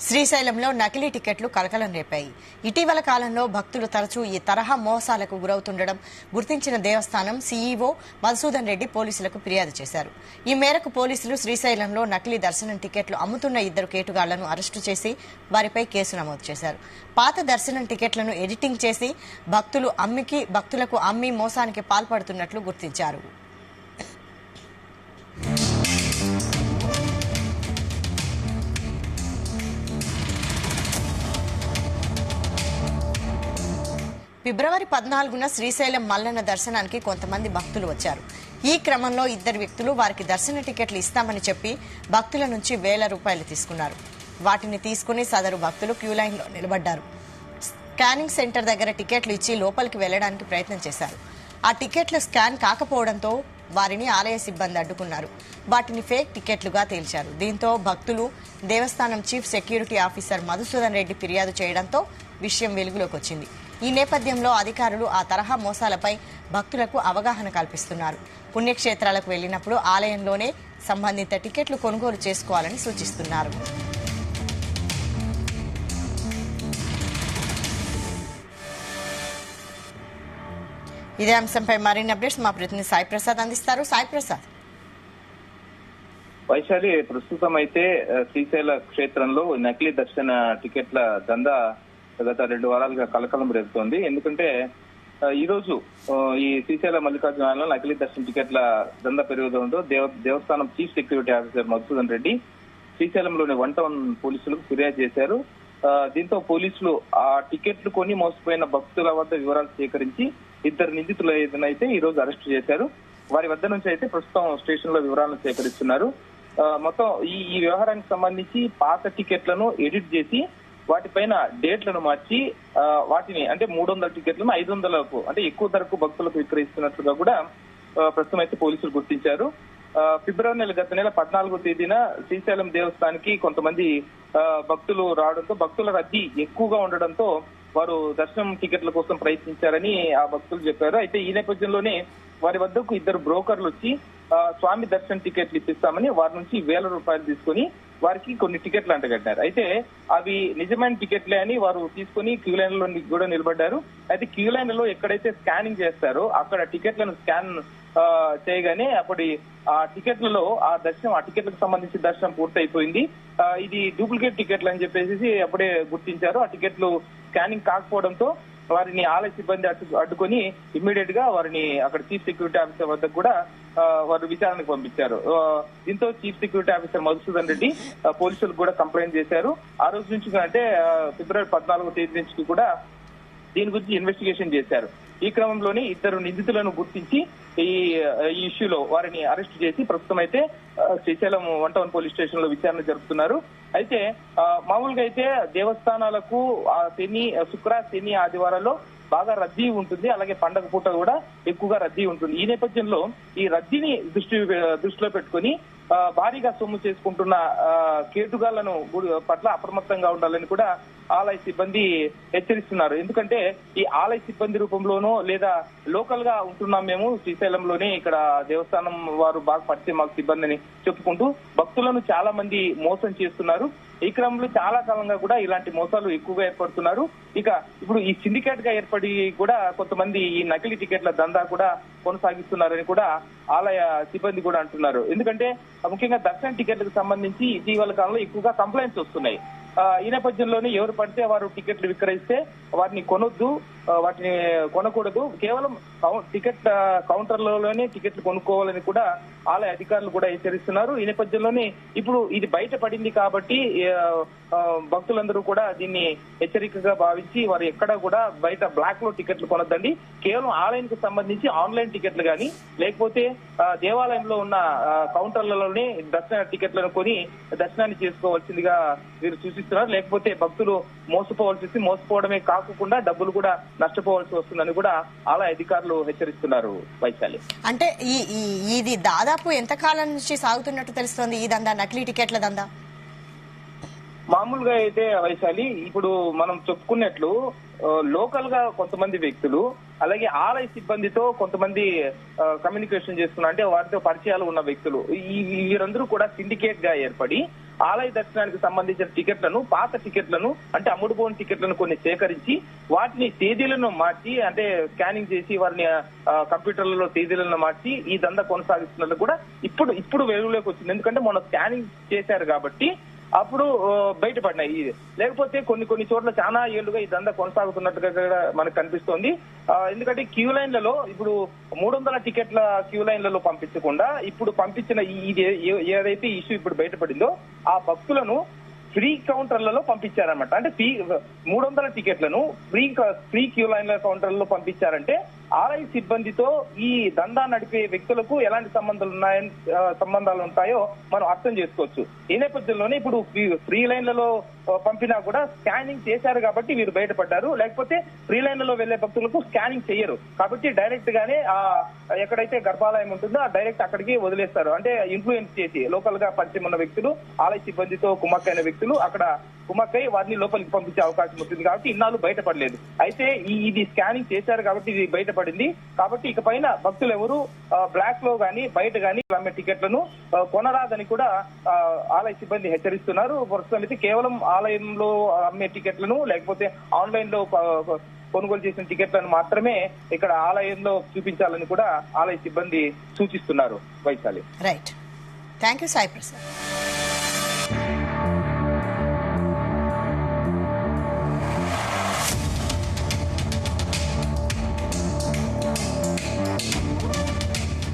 శ్రీశైలంలో నకిలీ టికెట్లు కలకలం రేపాయి. ఇటీవల కాలంలో భక్తులు తరచూ ఈ తరహా మోసాలకు గురవుతుండడం గుర్తించిన దేవస్థానం సీఈఓ మధుసూదన్ రెడ్డి పోలీసులకు ఫిర్యాదు చేశారు. ఈ మేరకు పోలీసులు శ్రీశైలంలో నకిలీ దర్శనం టికెట్లు అమ్ముతున్న 2 కేటుగాళ్లను అరెస్టు చేసి వారిపై కేసు నమోదు చేశారు. పాత దర్శనం టికెట్లను ఎడిటింగ్ చేసి భక్తులకు అమ్మి మోసానికి పాల్పడుతున్నట్లు గుర్తించారు. ఫిబ్రవరి 14న శ్రీశైలం మల్లన్న దర్శనానికి కొంతమంది భక్తులు వచ్చారు. ఈ క్రమంలో 2 వ్యక్తులు వారికి దర్శన టికెట్లు ఇస్తామని చెప్పి భక్తుల నుంచి ₹1000 తీసుకున్నారు. వాటిని తీసుకుని సదరు భక్తులు క్యూలైన్లో నిలబడ్డారు. స్కానింగ్ సెంటర్ దగ్గర టికెట్లు ఇచ్చి లోపలికి వెళ్లడానికి ప్రయత్నం చేశారు. ఆ టికెట్లు స్కాన్ కాకపోవడంతో వారిని ఆలయ సిబ్బంది అడ్డుకున్నారు. వాటిని ఫేక్ టికెట్లుగా తేల్చారు. దీంతో భక్తులు దేవస్థానం chief security officer Madhusudan Reddy ఫిర్యాదు చేయడంతో విషయం వెలుగులోకి వచ్చింది. ఈ నేపథ్యంలో అధికారులు ఆ తరహా మోసాలపై భక్తులకు అవగాహన కల్పిస్తున్నారు. పుణ్యక్షేత్రాలకు వెళ్లినప్పుడు ఆలయంలోనే సంబంధిత టికెట్లు కొనుగోలు చేసుకోవాలని సూచిస్తున్నారు. ఇదే అంశంపై మరిన్ని అప్డేట్స్ మా ప్రతినిధి సాయి ప్రసాద్ అందిస్తారు. సాయి ప్రసాద్. వైశాలి, ప్రస్తుతం అయితే శ్రీశైల క్షేత్రంలో నకిలీ దర్శన టికెట్ల దందా గత 2 వారాలుగా కలకలం రేపుతోంది. ఎందుకంటే ఈ రోజు ఈ శ్రీశైల మల్లికార్జున ఆలయంలో నకిలీ దర్శన టికెట్ల దందా పెరుగుతుందో దేవస్థానం chief security officer Madhusudan Reddy శ్రీశైలంలోని 1 టౌన్ పోలీసులకు ఫిర్యాదు చేశారు. దీంతో పోలీసులు ఆ టికెట్లు కొని మోసపోయిన భక్తుల వద్ద వివరాలు సేకరించి 2 నిందితులైతే ఈ రోజు అరెస్టు చేశారు. వారి వద్ద నుంచి అయితే ప్రస్తుతం స్టేషన్ లో వివరాలను సేకరిస్తున్నారు. మొత్తం ఈ వ్యవహారానికి సంబంధించి పాత టికెట్లను ఎడిట్ చేసి వాటిపైన డేట్లను మార్చి వాటిని అంటే 300 టికెట్లను 500లకు అంటే ఎక్కువ ధరకు భక్తులకు విక్రయిస్తున్నట్లుగా కూడా ప్రస్తుతం అయితే పోలీసులు గుర్తించారు. ఫిబ్రవరి నెల గత నెల 14వ తేదీన శ్రీశైలం దేవస్థానానికి కొంతమంది భక్తులు రావడంతో భక్తుల రద్దీ ఎక్కువగా ఉండడంతో వారు దర్శనం టికెట్ల కోసం ప్రయత్నించారని ఆ భక్తులు చెప్పారు. అయితే ఈ నేపథ్యంలోనే వారి వద్దకు 2 బ్రోకర్లు వచ్చి స్వామి దర్శనం టికెట్లు ఇప్పిస్తామని వారి నుంచి ₹1000 తీసుకుని వారికి కొన్ని టికెట్లు అంటగట్టారు. అయితే అవి నిజమైన టికెట్లే అని వారు తీసుకుని క్యూ లైన్ లో కూడా నిలబడ్డారు. అయితే క్యూ లైన్ లో ఎక్కడైతే స్కానింగ్ చేస్తారో అక్కడ టికెట్లను స్కాన్ చేయగానే అప్పటి ఆ టికెట్లలో ఆ టికెట్లకు సంబంధించి దర్శనం పూర్తయిపోయింది. ఇది డూప్లికేట్ టికెట్లు అని చెప్పేసి అప్పుడే గుర్తించారు. ఆ టికెట్లు స్కానింగ్ కాకపోవడంతో వారిని ఆలయ సిబ్బంది అడ్డుకొని ఇమ్మీడియట్ గా వారిని అక్కడ చీఫ్ సెక్యూరిటీ ఆఫీసర్ వద్దకు కూడా వారు విచారణకు పంపించారు. దీంతో chief security officer Madhusudan Reddy పోలీసులకు కూడా కంప్లైంట్ చేశారు. ఆ రోజు నుంచి అంటే ఫిబ్రవరి 14వ తేదీ నుంచి కూడా దీని గురించి ఇన్వెస్టిగేషన్ చేశారు. ఈ క్రమంలోనే 2 నిందితులను గుర్తించి ఈ ఇష్యూలో వారిని అరెస్ట్ చేసి ప్రస్తుతం అయితే శ్రీశైలం 1 టౌన్ పోలీస్ స్టేషన్ లో విచారణ జరుపుతున్నారు. అయితే మామూలుగా అయితే దేవస్థానాలకు శుక్ర శని ఆదివారాల్లో బాగా రద్దీ ఉంటుంది. అలాగే పండగ పూట కూడా ఎక్కువగా రద్దీ ఉంటుంది. ఈ నేపథ్యంలో ఈ రద్దీని దృష్టిలో పెట్టుకుని భారీగా సొమ్ము చేసుకుంటున్న కేటుగాళ్లను పట్ల అప్రమత్తంగా ఉండాలని కూడా ఆలయ సిబ్బంది హెచ్చరిస్తున్నారు. ఎందుకంటే ఈ ఆలయ సిబ్బంది రూపంలోనో లేదా లోకల్ గా ఉంటున్నాం మేము శ్రీశైలంలోనే ఇక్కడ దేవస్థానం వారు బాగా పరిచయం మాకు సిబ్బందిని చెప్పుకుంటూ భక్తులను చాలా మంది మోసం చేస్తున్నారు. ఈ క్రమంలో చాలా కాలంగా కూడా ఇలాంటి మోసాలు ఎక్కువగా ఏర్పడుతున్నారు. ఇక ఇప్పుడు ఈ సిండికేట్ గా ఏర్పడి కూడా కొంతమంది ఈ నకిలీ టికెట్ల దందా కూడా కొనసాగిస్తున్నారని కూడా ఆలయ సిబ్బంది కూడా అంటున్నారు. ఎందుకంటే ముఖ్యంగా దర్శన టికెట్లకు సంబంధించి ఇటీవల కాలంలో ఎక్కువగా కంప్లైంట్స్ వస్తున్నాయి. ఈ నేపథ్యంలోనే ఎవరు పడితే వారు టికెట్లు విక్రయిస్తే వాటిని కొనొద్దు, వాటిని కొనకూడదు, కేవలం టికెట్ కౌంటర్లలోనే టికెట్లు కొనుక్కోవాలని కూడా ఆలయ అధికారులు కూడా హెచ్చరిస్తున్నారు. ఈ నేపథ్యంలోనే ఇప్పుడు ఇది బయటపడింది కాబట్టి భక్తులందరూ కూడా దీన్ని హెచ్చరికగా భావించి వారు ఎక్కడ కూడా బయట బ్లాక్ లో టికెట్లు కొనొద్దండి, కేవలం ఆలయానికి సంబంధించి ఆన్లైన్ టికెట్లు కానీ లేకపోతే దేవాలయంలో ఉన్న కౌంటర్లలోనే దర్శన టికెట్లను కొని దర్శనాన్ని చేసుకోవాల్సిందిగా వీరు సూచిస్తున్నారు. లేకపోతే భక్తులు మోసపోవడమే కాకుండా డబ్బులు కూడా నష్టపోవాల్సి వస్తుందని కూడా ఆలయ అధికారులు హెచ్చరిస్తున్నారు. వైశాలి, అంటే ఇది దాదాపు ఎంత కాలం నుంచి సాగుతున్నట్టు తెలుస్తోంది ఈ దందా, నకిలీ టికెట్ల దందా? మామూలుగా అయితే వైశాలి ఇప్పుడు మనం చెప్పుకున్నట్లు లోకల్ గా కొంతమంది వ్యక్తులు అలాగే ఆలయ సిబ్బందితో కొంతమంది కమ్యూనికేషన్ చేస్తున్నారు. అంటే వారితో పరిచయాలు ఉన్న వ్యక్తులు వీరందరూ కూడా సిండికేట్ గా ఏర్పడి ఆలయ దర్శనానికి సంబంధించిన టికెట్లను, పాత టికెట్లను అంటే అమ్ముడుపోని టికెట్లను కొన్ని సేకరించి వాటిని తేదీలను మార్చి అంటే స్కానింగ్ చేసి వారిని కంప్యూటర్లలో తేదీలను మార్చి ఈ దందా కొనసాగిస్తున్నట్లు కూడా ఇప్పుడు వెలుగులోకి వచ్చింది. ఎందుకంటే మొన్న స్కానింగ్ చేశారు కాబట్టి అప్పుడు బయటపడినాయి. లేకపోతే కొన్ని చోట్ల చాలా ఏళ్లుగా ఈ దందా కొనసాగుతున్నట్టుగా మనకు కనిపిస్తోంది. ఎందుకంటే క్యూ లైన్లలో ఇప్పుడు 300 టికెట్ల క్యూ లైన్లలో పంపించకుండా ఇప్పుడు పంపించిన ఇది ఏదైతే ఇష్యూ ఇప్పుడు బయటపడిందో ఆ భక్తులను ఫ్రీ కౌంటర్లలో పంపించారన్నమాట. అంటే 300 టికెట్లను ఫ్రీ క్యూ లైన్ల కౌంటర్లలో పంపించారంటే ఆలయ సిబ్బందితో ఈ దందా నడిపే వ్యక్తులకు ఎలాంటి సంబంధాలు ఉంటాయో మనం అర్థం చేసుకోవచ్చు. ఈ నేపథ్యంలోనే ఇప్పుడు ఫ్రీ లైన్లలో పంపినా కూడా స్కానింగ్ చేశారు కాబట్టి వీరు బయటపడ్డారు. లేకపోతే ఫ్రీ లైన్లలో వెళ్లే భక్తులకు స్కానింగ్ చేయరు కాబట్టి డైరెక్ట్ గానే ఎక్కడైతే గర్భాలయం ఉంటుందో డైరెక్ట్ అక్కడికి వదిలేస్తారు. అంటే ఇన్ఫ్లుయెన్స్ చేసి లోకల్ గా పరిచయం ఉన్న వ్యక్తులు ఆలయ సిబ్బందితో కుమ్మక్కైన వ్యక్తులు అక్కడ కుమ్మక్కై వారిని లోపలికి పంపించే అవకాశం ఉంటుంది కాబట్టి ఇన్నాళ్ళు బయటపడలేదు. అయితే ఇది స్కానింగ్ చేశారు కాబట్టి ఇది బయటపడింది. కాబట్టి ఇక పైన భక్తులు ఎవరు బ్లాక్ లో గానీ బయట గానీ అమ్మే టికెట్లను కొనరాదని కూడా ఆలయ సిబ్బంది హెచ్చరిస్తున్నారు. ప్రస్తుతం అయితే కేవలం ఆలయంలో అమ్మే టికెట్లను లేకపోతే ఆన్లైన్ లో కొనుగోలు చేసిన టికెట్లను మాత్రమే ఇక్కడ ఆలయంలో చూపించాలని కూడా ఆలయ సిబ్బంది సూచిస్తున్నారు. Vaishali. Right, thank you Sai Prasad.